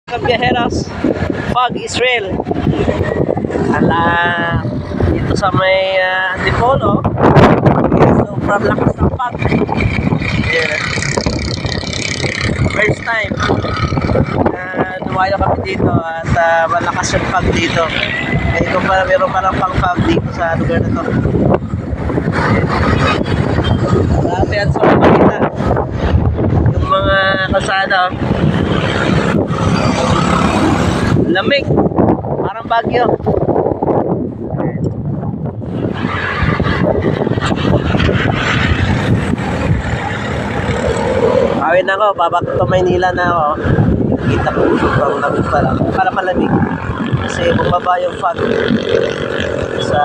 Viajeros, Fog Israel. Ala, dito sa may Antipolo, sobrang lakas ng fog. Yeah. First time dumayo kami dito at malakas yung fog dito. Ngayon ko pala meron parang pang-fog dito sa lugar na to. Grabe yan sa makita. Yung mga kalsada, lamig, parang Bagyo. Awin na ako, babak to Maynila na ako. Kita ko sobrang lamig pala. Para malamig. Kasi bumaba yung fog sa